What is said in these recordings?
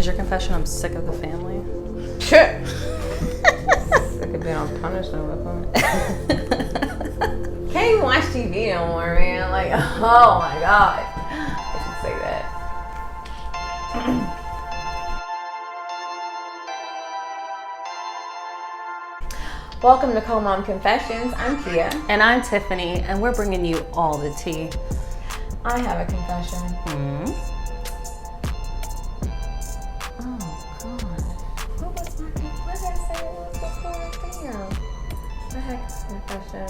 Is your confession I'm sick of the family? Sick of being on punishment with them. Can't even watch TV no more, man. Like, oh my god. I should say that. Welcome to Co-Mom Confessions. I'm Kia. And I'm Tiffany, and we're bringing you all the tea. I have a confession. Mm-hmm. Oh god. What did I say it was before? Damn. I had a confession.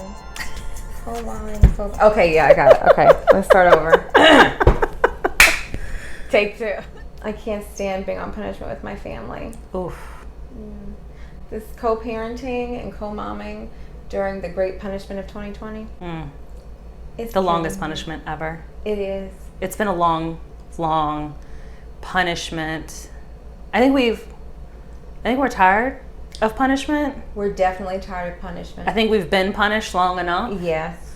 Okay, yeah, I got it. Okay, let's start over. Take two. I can't stand being on punishment with my family. Oof. This co-parenting and co-momming during the great punishment of 2020. It's The longest punishment ever. It is. It's been a long punishment. I think we're tired of punishment. We're definitely tired of punishment. I think we've been punished long enough. Yes.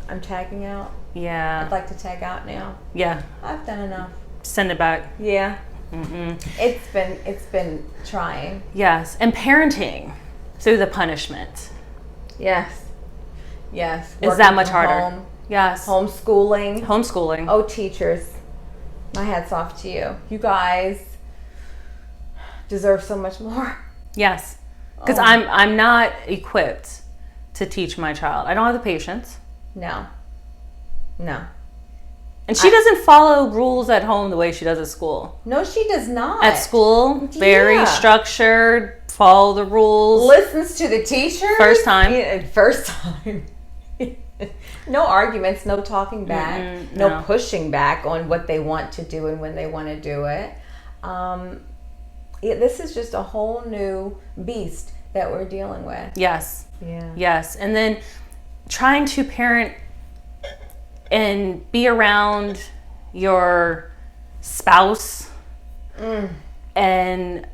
I'm tagging out. Yeah. I'd like to tag out now. Yeah. I've done enough. Send it back. Yeah. Mm-mm. It's been trying. Yes. And parenting through the punishment. Yes. Yes. Is Working that much from harder? home, Yes. homeschooling. Homeschooling. Oh, teachers. My hat's off to you. You guys deserve so much more. Yes. Because Oh. I'm not equipped to teach my child. I don't have the patience. No. And she doesn't follow rules at home the way she does at school. No, she does not. At school, very Yeah. structured, follow the rules. Listens to the teacher. First time. Yeah, first time. No arguments, no talking back, no pushing back on what they want to do and when they want to do it. This is just a whole new beast that we're dealing with. Yes. Yeah. Yes. And then trying to parent and be around your spouse and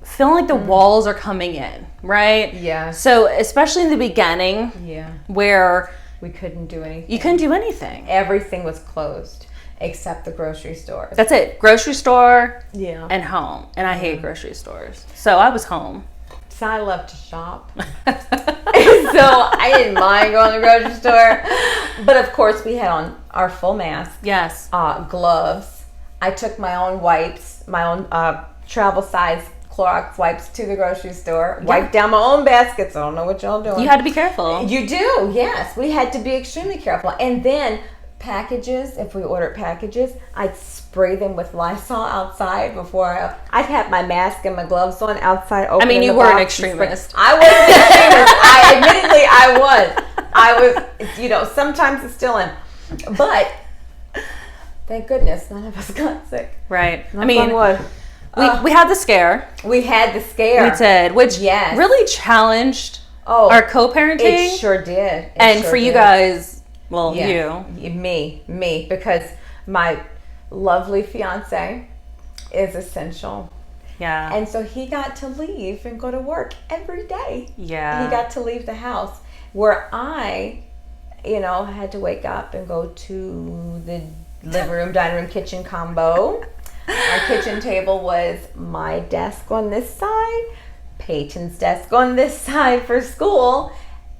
feeling like the walls are coming in, right? Yeah. So especially in the beginning Yeah. where We couldn't do anything. you couldn't do anything. Everything was closed except the grocery stores. That's it. Grocery store Yeah. and home. And I hate grocery stores. So I was home. So I love to shop. So I didn't mind going to the grocery store. But of course we had on our full mask, Yes. gloves. I took my own wipes, my own travel size Clorox wipes to the grocery store. Wiped down my own baskets. I don't know what y'all doing. You had to be careful. You do, yes. We had to be extremely careful. And then packages, if we ordered packages, I'd spray them with Lysol outside before I'd have my mask and my gloves on outside. I mean, you were an extremist. I was an extremist. I was. Sometimes it's still in. But thank goodness none of us got sick. Right. Knock on wood. We had the scare. We had the scare. We did, which Yes. really challenged Oh, our co-parenting. it sure did. And for you guys, well, Yeah. Me, because my lovely fiance is essential. Yeah. And so he got to leave and go to work every day. Yeah. He got to leave the house where I, had to wake up and go to the living room, dining room, kitchen combo. Our kitchen table was my desk on this side, Peyton's desk on this side for school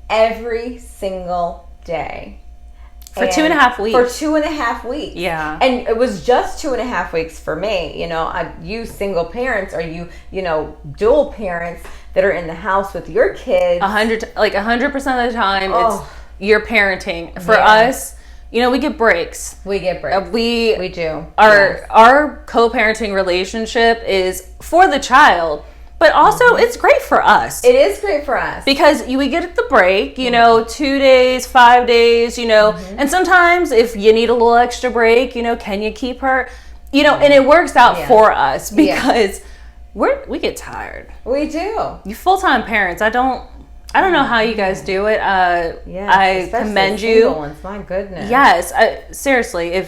every single day. For 2.5 weeks. For 2.5 weeks. Yeah. And it was just 2.5 weeks for me. You single parents or you dual parents that are in the house with your kids. 100% of the time, Oh. it's you're parenting. For Yeah. us, we get breaks. We get breaks. We do. Our co-parenting relationship is for the child, but also it's great for us. It is great for us. Because we get the break, 2 days, 5 days, and sometimes if you need a little extra break, can you keep her, and it works out for us because we get tired. We do. You full-time parents, I don't know how you guys do it. I commend you. Single ones, my goodness. Yes, seriously,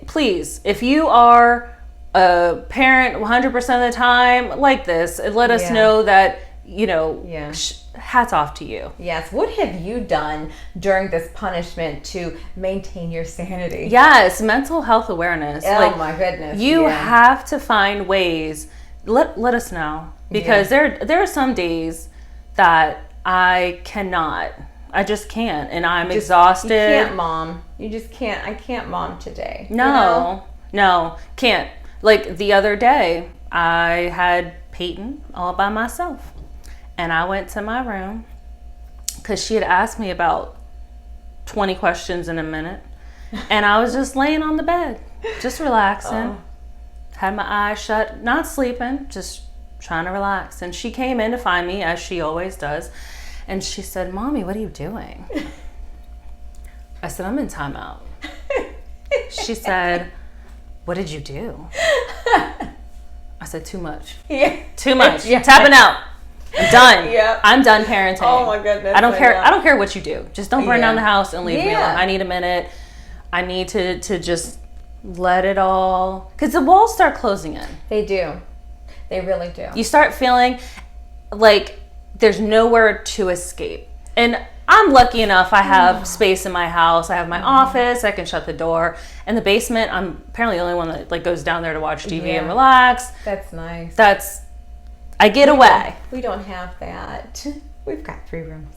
please, if you are a parent 100% of the time like this, let us know that hats off to you. Yes. What have you done during this punishment to maintain your sanity? Yes, mental health awareness. Oh my goodness. You have to find ways. Let us know, because there are some days that I cannot. I just can't, and I'm exhausted. You can't, Mom. You just can't. I can't, Mom, today. No, can't. Like the other day, I had Peyton all by myself. And I went to my room because she had asked me about 20 questions in a minute. And I was just laying on the bed, just relaxing. Had my eyes shut, not sleeping, just trying to relax. And she came in to find me, as she always does. And she said, "Mommy, what are you doing?" I said, "I'm in timeout." She said, "What did you do?" I said, "Too much." Yeah. Too much. Tapping out. I'm done. Yep. I'm done parenting. Oh my goodness. I don't care. I don't care what you do. Just don't burn down the house and leave me alone. I need a minute. I need to just let it all, because the walls start closing in. They do. They really do. You start feeling like there's nowhere to escape. And I'm lucky enough, I have space in my house. I have my office. I can shut the door. In the basement, I'm apparently the only one that goes down there to watch TV and relax. That's nice. I get away. We don't have that. We've got 3 rooms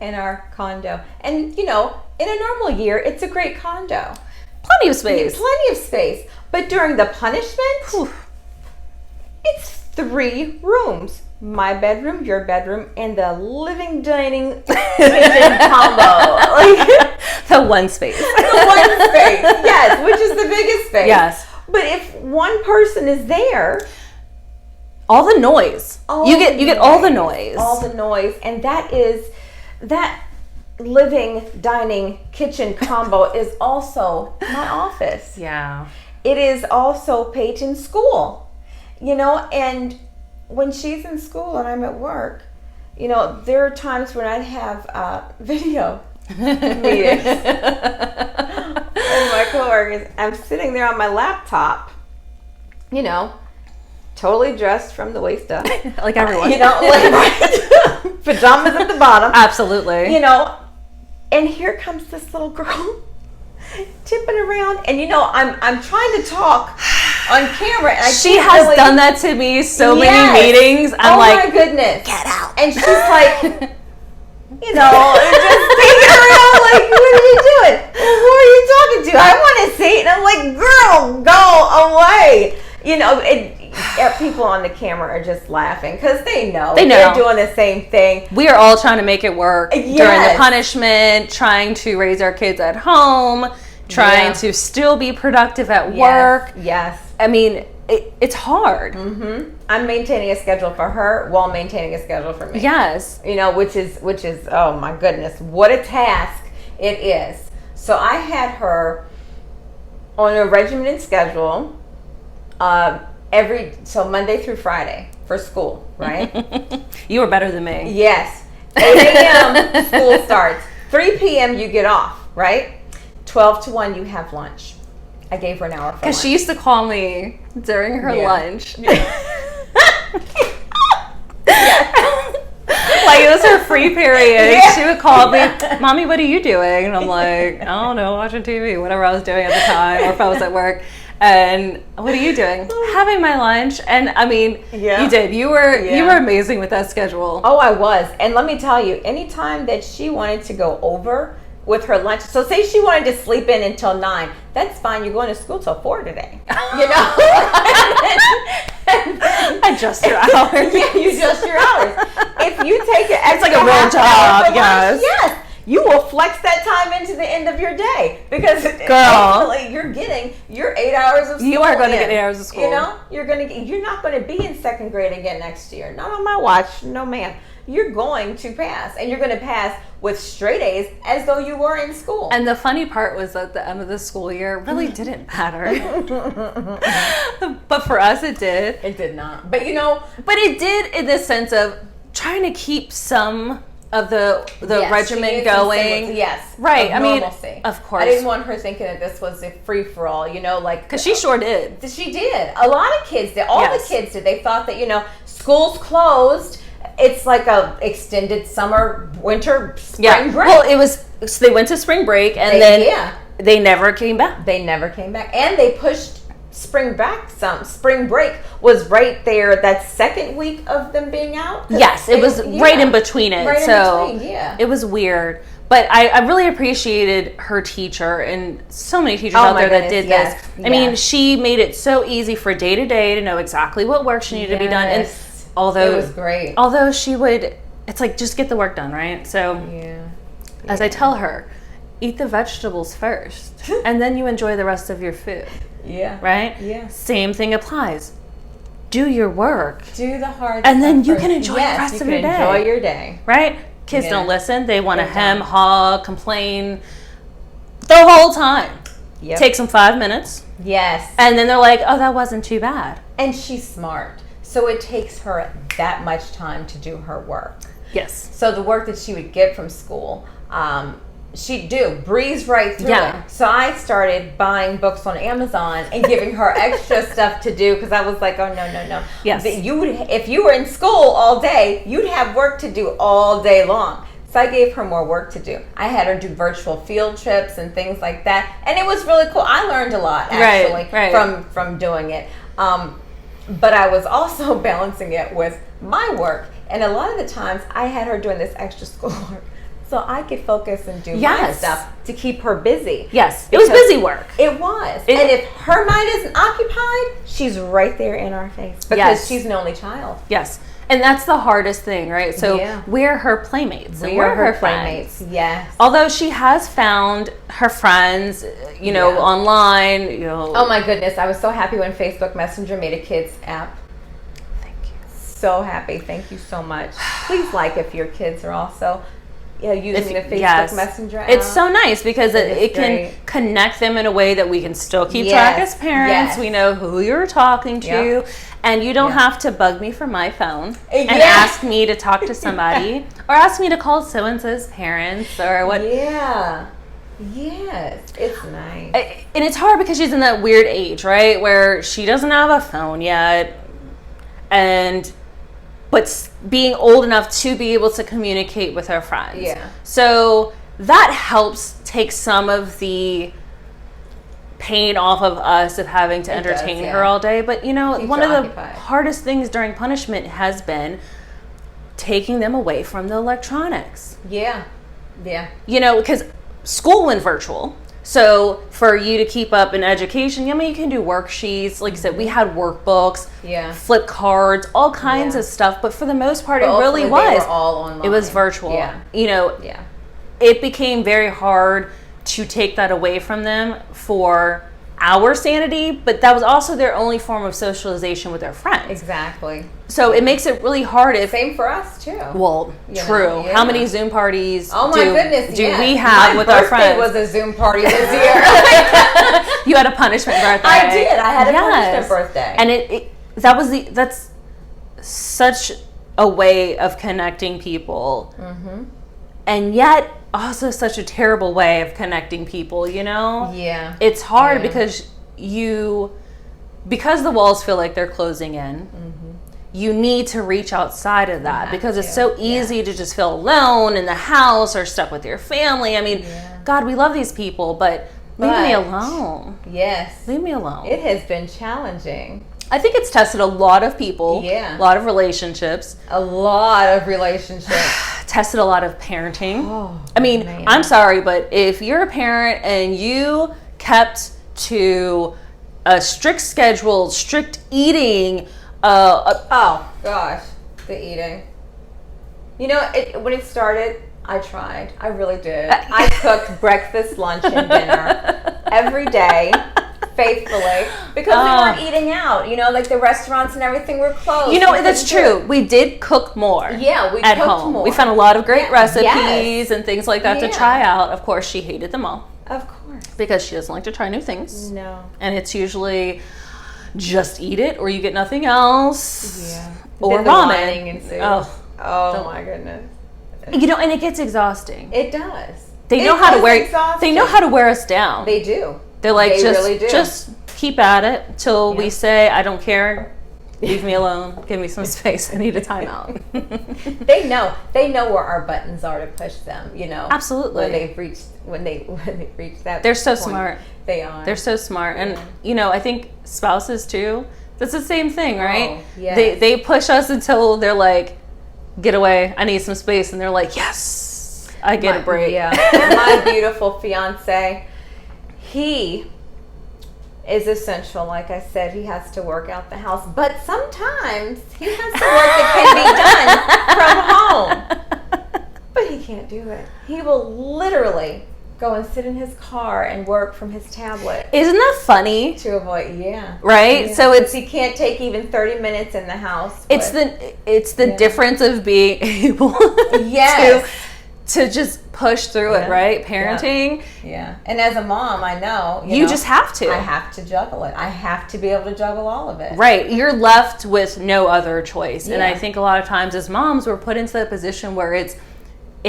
in our condo. And, in a normal year, it's a great condo. Plenty of space. Plenty of space. But during the punishment, it's 3 rooms. My bedroom, your bedroom, and the living, dining, kitchen combo. The one space. The one space, yes, which is the biggest space. Yes. But if one person is there, all the noise. You get all the noise. All the noise. And that living, dining, kitchen combo is also my office. Yeah. It is also Peyton's school. And when she's in school and I'm at work, there are times when I'd have video meetings. And my coworkers, I'm sitting there on my laptop, totally dressed from the waist up. Like everyone. Pajamas at the bottom. Absolutely. And here comes this little girl tipping around. And I'm trying to talk on camera. And she has done that to me so many meetings. I'm my goodness. Get out. And she's like, just taking around like, what are you doing? Well, who are you talking to? I want to see it. And I'm like, girl, go away. People on the camera are just laughing because they know they're doing the same thing. We are all trying to make it work during the punishment, trying to raise our kids at home, trying to still be productive at work. Yes. I mean, it's hard. Mm-hmm. I'm maintaining a schedule for her while maintaining a schedule for me. Yes. Which is oh my goodness, what a task it is. So I had her on a regimented schedule. So Monday through Friday for school, right? You were better than me. Yes. 8 a.m. school starts. 3 p.m. you get off, right? 12 to 1 you have lunch. I gave her an hour for lunch. Because she used to call me during her lunch. Like it was her free period. She would call me, "Mommy, what are you doing?" And I'm like, "I don't know, watching TV," whatever I was doing at the time, or if I was at work. And what are you doing? Having my lunch. And I mean, you did. You were amazing with that schedule. Oh, I was. And let me tell you, anytime that she wanted to go over with her lunch, so say she wanted to sleep in until 9, that's fine. You're going to school till 4 today. Adjust your hours. Yeah, you adjust your hours. If you take it, it's like a real job. Yes. Yes. You will flex that time into the end of your day because you're getting your 8 hours of school. You are going to get 8 hours of school. You're not going to be in second grade again next year. Not on my watch. No, ma'am. You're going to pass, and you're going to pass with straight A's as though you were in school. And the funny part was at the end of the school year, it really didn't matter. But for us, it did. It did not. But it did in the sense of trying to keep some of the regimen going. Yes. Right. I mean, of course. I didn't want her thinking that this was a free-for-all, because she sure did. She did. A lot of kids did. All the kids did. They thought that, school's closed. It's like a extended summer, winter, spring break. Well, it was, so they went to spring break and they never came back. They never came back. And they pushed spring break was right there that second week of them being out. Yes, it was right in between it. It was weird. But I really appreciated her teacher and so many teachers out there that did this. I mean, she made it so easy for day to day to know exactly what work she needed to be done. And although it was great. Although she would, it's like, just get the work done, right? So as I tell her, eat the vegetables first and then you enjoy the rest of your food. Yeah. Right? Yeah. Same thing applies. Do your work. Do the hard and then you first. can enjoy the rest of your day. Enjoy your day. Right? Kids don't listen. They want to hem, haw, complain the whole time. Yep. Takes them 5 minutes. Yes. And then they're like, oh, that wasn't too bad. And she's smart. So it takes her that much time to do her work. Yes. So the work that she would get from school, she'd breeze right through it. So I started buying books on Amazon and giving her extra stuff to do because I was like, oh, no. Yes. If you were in school all day, you'd have work to do all day long. So I gave her more work to do. I had her do virtual field trips and things like that. And it was really cool. I learned a lot, actually, from doing it. But I was also balancing it with my work. And a lot of the times I had her doing this extra schoolwork so I could focus and do my stuff to keep her busy. Yes, it was busy work. It was. And if her mind isn't occupied, she's right there in our face because she's an only child. Yes. And that's the hardest thing, right? So we're her playmates. We're her playmates. Yes. Although she has found her friends, online. Oh my goodness. I was so happy when Facebook Messenger made a kids app. Thank you. So happy. Thank you so much. Please like if your kids are also using the Facebook Messenger app. It's so nice because it can connect them in a way that we can still keep track as parents. We know who you're talking to. And you don't have to bug me for my phone and ask me to talk to somebody or ask me to call so-and-so's parents or what. Yeah. Yes. It's nice. And it's hard because she's in that weird age, right? Where she doesn't have a phone yet. But being old enough to be able to communicate with her friends. Yeah. So that helps take some of the pain off of us of having to entertain her all day. But, one of the hardest things during punishment has been taking them away from the electronics. Yeah. Yeah. Because school went virtual. So for you to keep up in education, you can do worksheets. Like I said, we had workbooks, flip cards, all kinds of stuff. But for the most part, it really was. They were all online. It was virtual. Yeah. It became very hard to take that away from them for our sanity, but that was also their only form of socialization with their friends. Exactly. So it makes it really hard if... Same for us, too. Well, true. How many Zoom parties do we have with our friends? My birthday was a Zoom party this year. You had a punishment birthday. I did. I had a punishment birthday. And that's such a way of connecting people. Mm-hmm. And yet also such a terrible way of connecting people, Yeah. It's hard because the walls feel like they're closing in. Mm-hmm. You need to reach outside of that because it's so easy to just feel alone in the house or stuck with your family. I mean, God, we love these people, but leave me alone. Yes. Leave me alone. It has been challenging. I think it's tested a lot of people. Yeah. A lot of relationships. Tested a lot of parenting. Oh, I mean, man. I'm sorry, but if you're a parent and you kept to a strict schedule, strict eating, oh gosh, the eating. When it started, I tried. I really did. I cooked breakfast, lunch, and dinner every day. Faithfully, because we weren't eating out, like the restaurants and everything were closed. That's true. We did cook more. Yeah, we at cooked home. more. We found a lot of great recipes and things like that to try out. Of course, she hated them all. Of course, because she doesn't like to try new things. No, and it's usually just eat it or you get nothing else. Yeah, or then ramen. Oh my goodness. And it gets exhausting. It does. They know how to wear. They know how to wear us down. They do. They're like, really do. Just keep at it till we say, I don't care, Leave me alone. Give me some space. I need a timeout. They know where our buttons are to push them, Absolutely. When they reach that They're so point. smart. They are. They're so smart. And I think spouses too, that's the same thing, right? Oh, yes. They push us until they're like, get away, I need some space, and they're like, yes, I get a break. Yeah. My beautiful fiance, he is essential. Like I said, he has to work out the house, but sometimes he has to work that can be done from home. But he can't do it. He will literally go and sit in his car and work from his tablet. Isn't that funny? To avoid, right? Yeah. So he can't take even 30 minutes in the house. It's the difference of being able to just push through it, right? Parenting. Yeah. And as a mom, I know. You just have to. I have to juggle it. I have to be able to juggle all of it. Right. You're left with no other choice. And I think a lot of times as moms, we're put into that position where it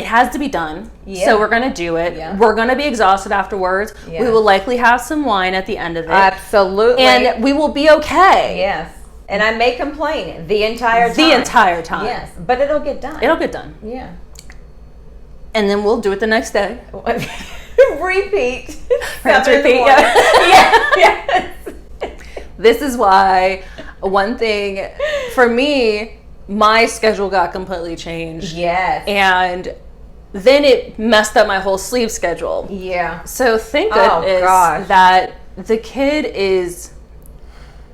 has to be done. So we're going to do it. We're going to be exhausted afterwards. We will likely have some wine at the end of it. Absolutely. And we will be okay. Yes. And I may complain the entire time. The entire time. Yes. But it'll get done. It'll get done. Yeah. And then we'll do it the next day. Repeat. Rinse, repeat. Yes. This is why one thing for me, my schedule got completely changed. Yes. And then it messed up my whole sleep schedule. Yeah. So thank goodness that the kid is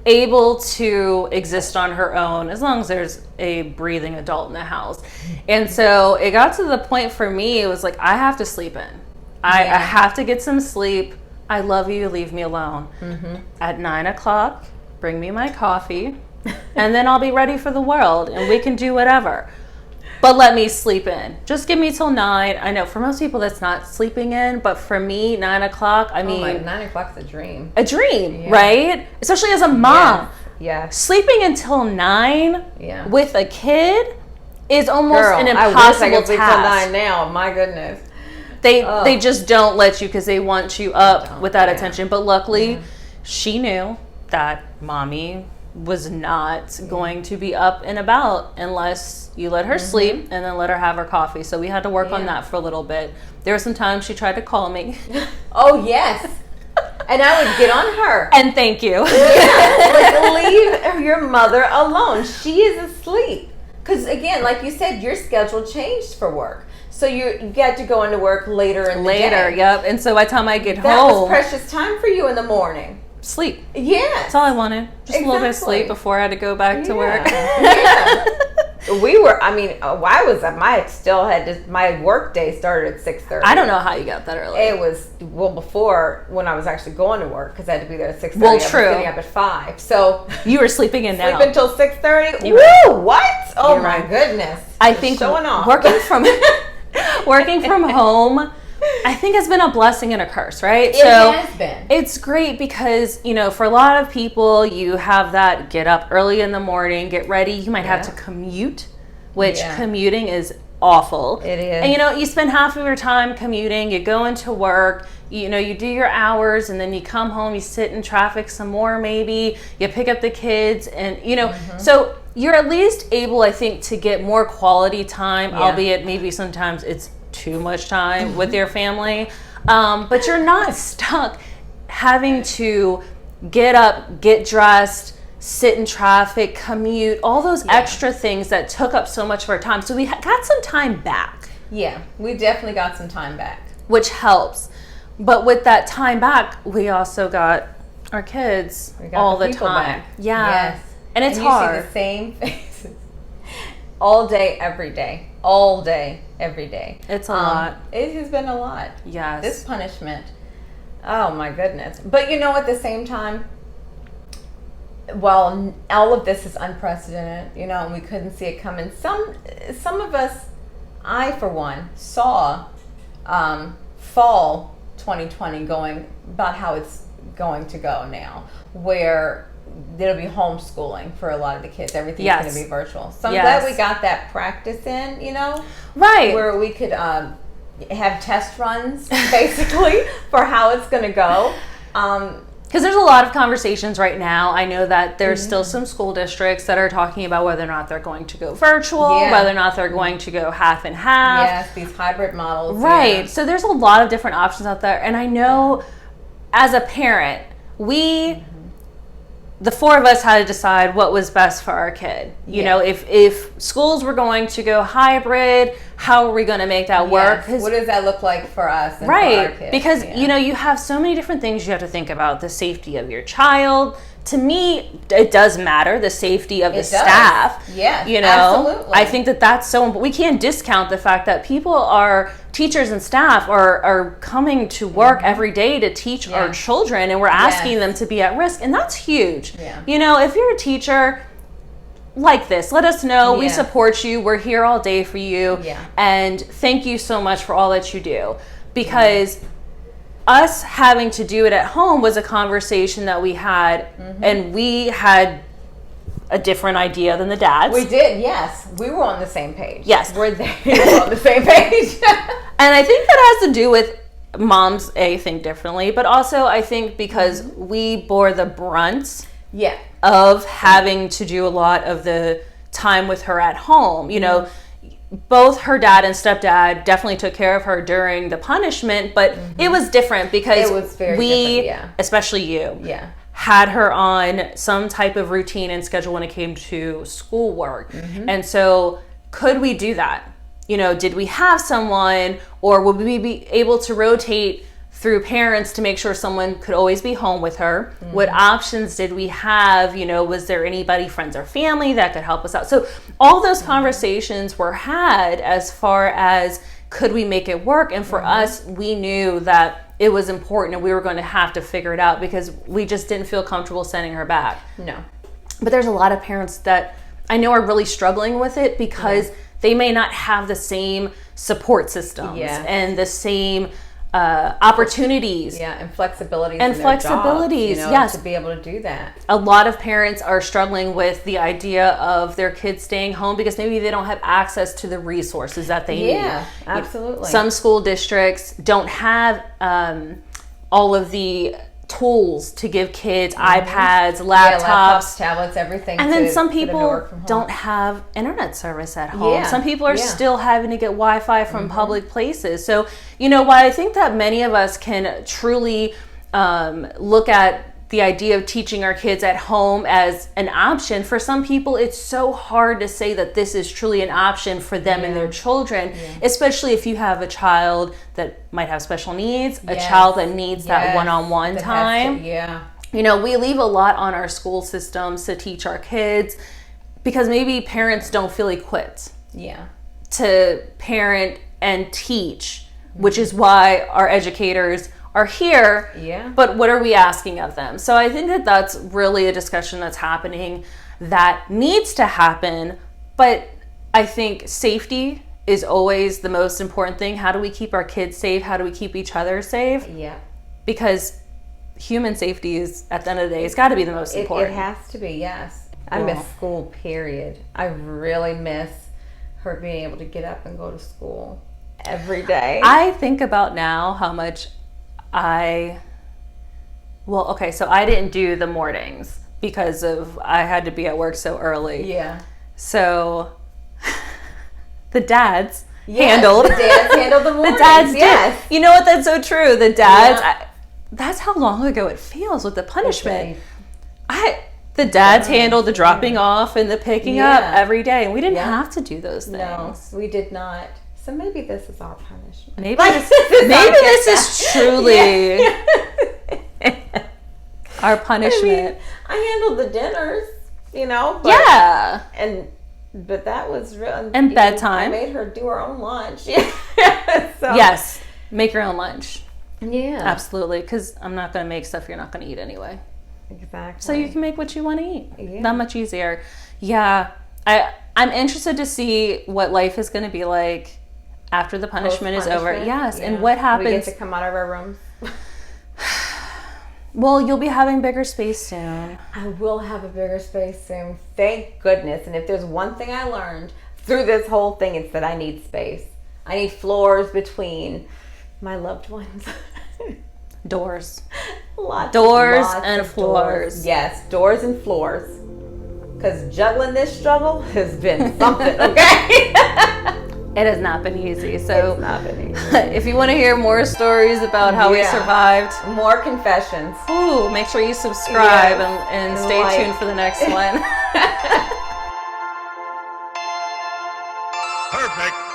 able to exist on her own as long as there's a breathing adult in the house. And so it got to the point for me, it was like, I have to sleep in. I have to get some sleep. I love you. Leave me alone. Mm-hmm. At 9:00, bring me my coffee, and then I'll be ready for the world, and we can do whatever. But let me sleep in. Just give me till 9. I know for most people that's not sleeping in, but for me, 9:00. I mean, 9:00's a dream. A dream, right? Especially as a mom. Yeah. Sleeping until 9 with a kid is almost an impossible I wish I could sleep till task. 9 now. My goodness. They just don't let you because they want you up with that attention. But luckily, she knew that mommy was not going to be up and about unless you let her sleep and then let her have her coffee. So we had to work on that for a little bit. There were some times she tried to call me. Oh, yes. And I would get on her. And thank you. Leave your mother alone. She is asleep. Because, again, like you said, your schedule changed for work. So you got to go into work later in the day. Yep. And so by the time I get home. That was precious time for you in the morning. Sleep. Yes. That's all I wanted. Just a little bit of sleep before I had to go back to work. We were, my work day started at 6:30. I don't know how you got that early. It was, before when I was actually going to work, because I had to be there at 6:30. Well, I was true. getting up at 5. So you were sleeping in now. Sleep until 6:30? Woo! What? Oh, my goodness. I think showing off. Working from home, I think has been a blessing and a curse, right? It has been. It's great because, for a lot of people, you have that get up early in the morning, get ready. You might have to commute, which commuting is awful. It is. And, you spend half of your time commuting. You go into work, you do your hours, and then you come home, you sit in traffic some more maybe. You pick up the kids, and, so you're at least able, I think, to get more quality time, albeit maybe sometimes it's too much time with your family, but you're not stuck having to get up, get dressed, sit in traffic, commute, all those extra things that took up so much of our time. So we got some time back. Yeah, we definitely got some time back, which helps. But with that time back, we also got our kids all the time. Back. Yeah. Yes. And it's hard. You see the same faces all day, every day. All day, every day. It's a lot. It has been a lot. Yes. This punishment. Oh, my goodness. But at the same time, while all of this is unprecedented, and we couldn't see it coming, some of us, I for one, saw fall 2020 going about how it's going to go now, where there'll be homeschooling for a lot of the kids. Everything's going to be virtual. So I'm glad we got that practice in, right, where we could have test runs basically for how it's going to go. because there's a lot of conversations right now. I know that there's Mm-hmm. still some school districts that are talking about whether or not they're going to go virtual, whether or not they're going to go half and half. Yes, these hybrid models. Right. Yeah. So there's a lot of different options out there. And I know as a parent, the four of us had to decide what was best for our kid. You know, if schools were going to go hybrid, how are we going to make that work? What does that look like for us and right. for our kids? Because, you know, you have so many different things you have to think about. The safety of your child. To me, it does matter, the safety of the staff. Yes, you know, absolutely. I think that that's so important. We can't discount the fact that teachers and staff are coming to work every day to teach our children, and we're asking them to be at risk, and that's huge. Yeah. You know, if you're a teacher like this, let us know. We support you. We're here all day for you. Yeah. And thank you so much for all that you do. Because us having to do it at home was a conversation that we had, and we had a different idea than the dads. We did, yes. We were on the same page. Yes. They were on the same page. And I think that has to do with moms, think differently, but also I think because we bore the brunt of having to do a lot of the time with her at home. You know, both her dad and stepdad definitely took care of her during the punishment, but it was different because it was very different, especially you, had her on some type of routine and schedule when it came to schoolwork. And so could we do that? You know, did we have someone, or would we be able to rotate through parents to make sure someone could always be home with her? What options did we have? You know, was there anybody, friends or family, that could help us out? So all those conversations were had as far as could we make it work? And for us, we knew that it was important and we were going to have to figure it out because we just didn't feel comfortable sending her back. No. But there's a lot of parents that I know are really struggling with it because they may not have the same support systems and the same opportunities. And flexibilities. And flexibilities, jobs, to be able to do that. A lot of parents are struggling with the idea of their kids staying home because maybe they don't have access to the resources that they need. Yeah, absolutely. Some school districts don't have all of the tools to give kids iPads, laptops, tablets, everything. And then some people don't have internet service at home. Some people are still having to get Wi-Fi from public places. So, you know, while I think that many of us can truly look at the idea of teaching our kids at home as an option, for some people it's so hard to say that this is truly an option for them and their children, especially if you have a child that might have special needs, a child that needs that one-on-one time. You know, we leave a lot on our school systems to teach our kids because maybe parents don't feel equipped to parent and teach, which is why our educators are here, but what are we asking of them? So I think that that's really a discussion that's happening that needs to happen, but I think safety is always the most important thing. How do we keep our kids safe? How do we keep each other safe? Because human safety is, at the end of the day, it's got to be the most important. It has to be, yes. I miss school, period. I really miss her being able to get up and go to school every day. I think about now how much so I didn't do the mornings because I had to be at work so early. So the dads handled the mornings. The dads did. You know what? That's so true. The dads, that's how long ago it feels with the punishment. The dads handled the dropping off and the picking up every day, and we didn't have to do those things. No, we did not. So maybe this is our punishment. Maybe this is truly our punishment. I handled the dinners, you know. But, but that was real. And bedtime. I made her do her own lunch. Yes, make your own lunch. Yeah, absolutely. Because I'm not going to make stuff you're not going to eat anyway. Exactly. So you can make what you want to eat. That much easier. Yeah, I'm interested to see what life is going to be like after the punishment is over. And what happens. We get to come out of our rooms. Well, you'll be having bigger space soon. I will have a bigger space soon. Thank goodness. And if there's one thing I learned through this whole thing, it's that I need space. I need floors between my loved ones. Doors. Doors and floors. Yes, doors and floors. Because juggling this struggle has been something, okay? It has not been easy. So It's not been easy. if you want to hear more stories about how we Yeah. survived, More confessions. make sure you subscribe Yes. and stay Like. tuned for the next one. Perfect.